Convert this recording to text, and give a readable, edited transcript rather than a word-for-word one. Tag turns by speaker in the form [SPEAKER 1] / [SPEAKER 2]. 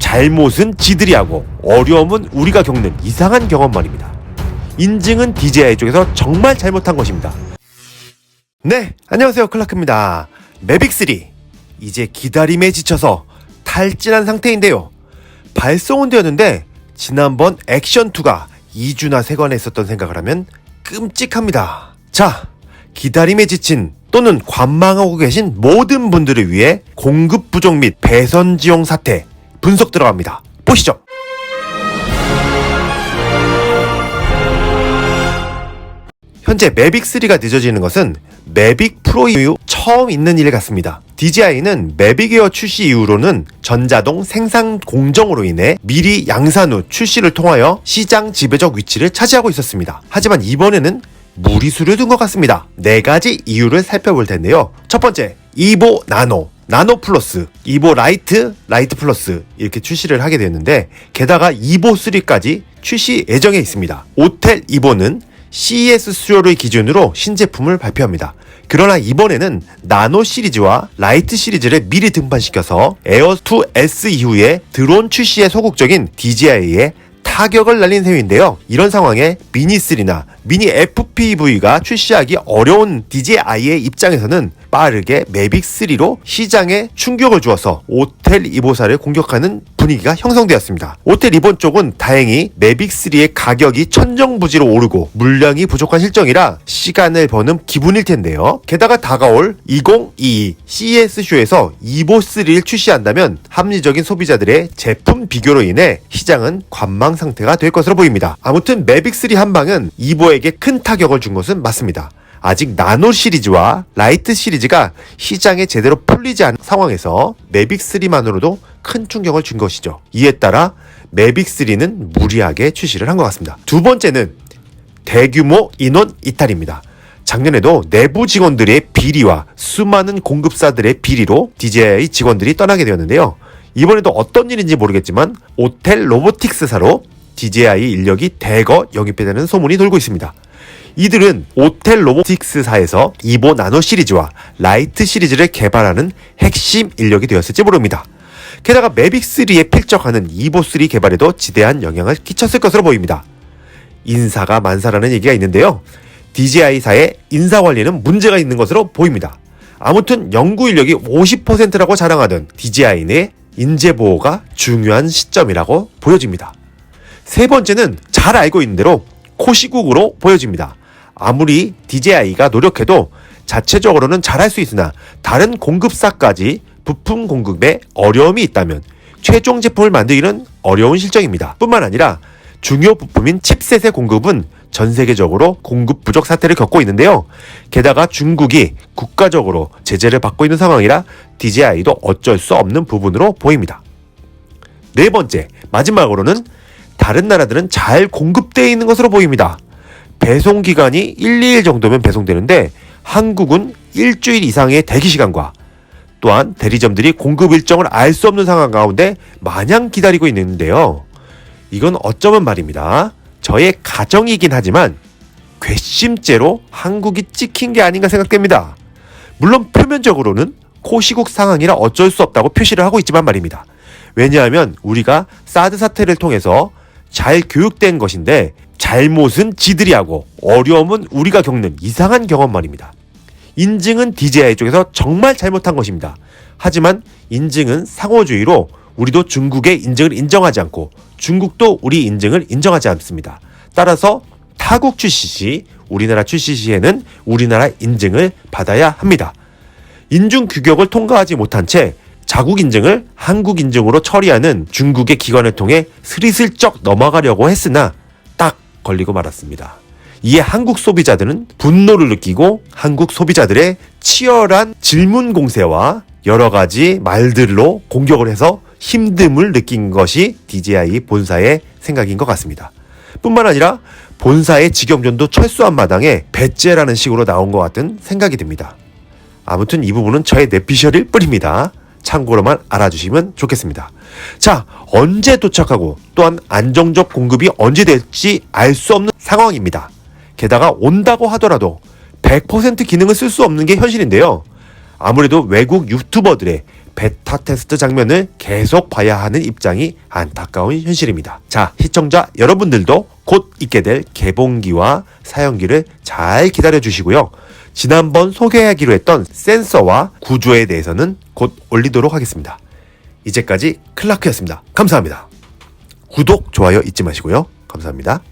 [SPEAKER 1] 잘못은 지들이 하고 어려움은 우리가 겪는 이상한 경험 말입니다. 인증은 DJI 쪽에서 정말 잘못한 것입니다. 네, 안녕하세요, 클라크입니다. 매빅3 이제 기다림에 지쳐서 탈진한 상태인데요. 발송은 되었는데 지난번 액션2가 2주나 세관에 있었던 생각을 하면 끔찍합니다. 자, 기다림에 지친 또는 관망하고 계신 모든 분들을 위해 공급 부족 및 배선 지용 사태 분석 들어갑니다. 보시죠. 현재 매빅3가 늦어지는 것은 매빅 프로 이후 처음 있는 일 같습니다. DJI는 매빅 에어 출시 이후로는 전자동 생산 공정으로 인해 미리 양산 후 출시를 통하여 시장 지배적 위치를 차지하고 있었습니다. 하지만 이번에는 무리수를 둔 것 같습니다. 4가지 이유를 살펴볼 텐데요. 첫 번째, 이보 나노, 나노 플러스, 이보 라이트, 라이트 플러스 이렇게 출시를 하게 되었는데, 게다가 이보 3까지 출시 예정에 있습니다. 오텔 이보는 CES 수요를 기준으로 신제품을 발표합니다. 그러나 이번에는 나노 시리즈와 라이트 시리즈를 미리 등판시켜서 에어2S 이후에 드론 출시에 소극적인 DJI의 타격을 날린 셈인데요. 이런 상황에 미니3나 미니 FPV가 출시하기 어려운 DJI의 입장에서는 빠르게 매빅3로 시장에 충격을 주어서 오텔 이보사를 공격하는 분위기가 형성되었습니다. 오텔 이보 쪽은 다행히 매빅3의 가격이 천정부지로 오르고 물량이 부족한 실정이라 시간을 버는 기분일 텐데요. 게다가 다가올 2022 CES쇼에서 이보3를 출시한다면 합리적인 소비자들의 제품 비교로 인해 시장은 관망 상태가 될 것으로 보입니다. 아무튼 매빅3 한방은 이보에게 큰 타격을 준 것은 맞습니다. 아직 나노 시리즈와 라이트 시리즈가 시장에 제대로 풀리지 않은 상황에서 매빅3만으로도 큰 충격을 준 것이죠. 이에 따라 매빅3는 무리하게 출시를 한 것 같습니다. 두 번째는 대규모 인원 이탈입니다. 작년에도 내부 직원들의 비리와 수많은 공급사들의 비리로 DJI 직원들이 떠나게 되었는데요. 이번에도 어떤 일인지 모르겠지만 오텔 로보틱스사로 DJI 인력이 대거 영입되는 소문이 돌고 있습니다. 이들은 오텔 로보틱스사에서 이보 나노 시리즈와 라이트 시리즈를 개발하는 핵심 인력이 되었을지 모릅니다. 게다가 매빅3에 필적하는 이보3 개발에도 지대한 영향을 끼쳤을 것으로 보입니다. 인사가 만사라는 얘기가 있는데요. DJI사의 인사관리는 문제가 있는 것으로 보입니다. 아무튼 연구 인력이 50%라고 자랑하던 DJI의 인재보호가 중요한 시점이라고 보여집니다. 세 번째는 잘 알고 있는 대로 코시국으로 보여집니다. 아무리 DJI가 노력해도 자체적으로는 잘할 수 있으나 다른 공급사까지 부품 공급에 어려움이 있다면 최종 제품을 만들기는 어려운 실정입니다. 뿐만 아니라 중요 부품인 칩셋의 공급은 전 세계적으로 공급 부족 사태를 겪고 있는데요. 게다가 중국이 국가적으로 제재를 받고 있는 상황이라 DJI도 어쩔 수 없는 부분으로 보입니다. 네 번째, 마지막으로는 다른 나라들은 잘 공급되어 있는 것으로 보입니다. 배송 기간이 1, 2일 정도면 배송되는데 한국은 일주일 이상의 대기 시간과 또한 대리점들이 공급 일정을 알 수 없는 상황 가운데 마냥 기다리고 있는데요. 이건 어쩌면 말입니다. 저의 가정이긴 하지만 괘씸죄로 한국이 찍힌 게 아닌가 생각됩니다. 물론 표면적으로는 코시국 상황이라 어쩔 수 없다고 표시를 하고 있지만 말입니다. 왜냐하면 우리가 사드 사태를 통해서 잘 교육된 것인데 잘못은 지들이 하고 어려움은 우리가 겪는 이상한 경험 말입니다. 인증은 DJI 쪽에서 정말 잘못한 것입니다. 하지만 인증은 상호주의로 우리도 중국의 인증을 인정하지 않고 중국도 우리 인증을 인정하지 않습니다. 따라서 타국 출시 시 우리나라 출시 시에는 우리나라 인증을 받아야 합니다. 인증 규격을 통과하지 못한 채 자국 인증을 한국 인증으로 처리하는 중국의 기관을 통해 스리슬쩍 넘어가려고 했으나 딱 걸리고 말았습니다. 이에 한국 소비자들은 분노를 느끼고 한국 소비자들의 치열한 질문 공세와 여러 가지 말들로 공격을 해서 힘듦을 느낀 것이 DJI 본사의 생각인 것 같습니다. 뿐만 아니라 본사의 직영전도 철수한 마당에 배째라는 식으로 나온 것 같은 생각이 듭니다. 아무튼 이 부분은 저의 내피셜일 뿐입니다. 참고로만 알아주시면 좋겠습니다. 자, 언제 도착하고 또한 안정적 공급이 언제 될지 알 수 없는 상황입니다. 게다가 온다고 하더라도 100% 기능을 쓸 수 없는 게 현실인데요. 아무래도 외국 유튜버들의 베타 테스트 장면을 계속 봐야 하는 입장이 안타까운 현실입니다. 자, 시청자 여러분들도 곧 있게 될 개봉기와 사용기를 잘 기다려 주시고요. 지난번 소개하기로 했던 센서와 구조에 대해서는 곧 올리도록 하겠습니다. 이제까지 클라크였습니다. 감사합니다. 구독, 좋아요 잊지 마시고요. 감사합니다.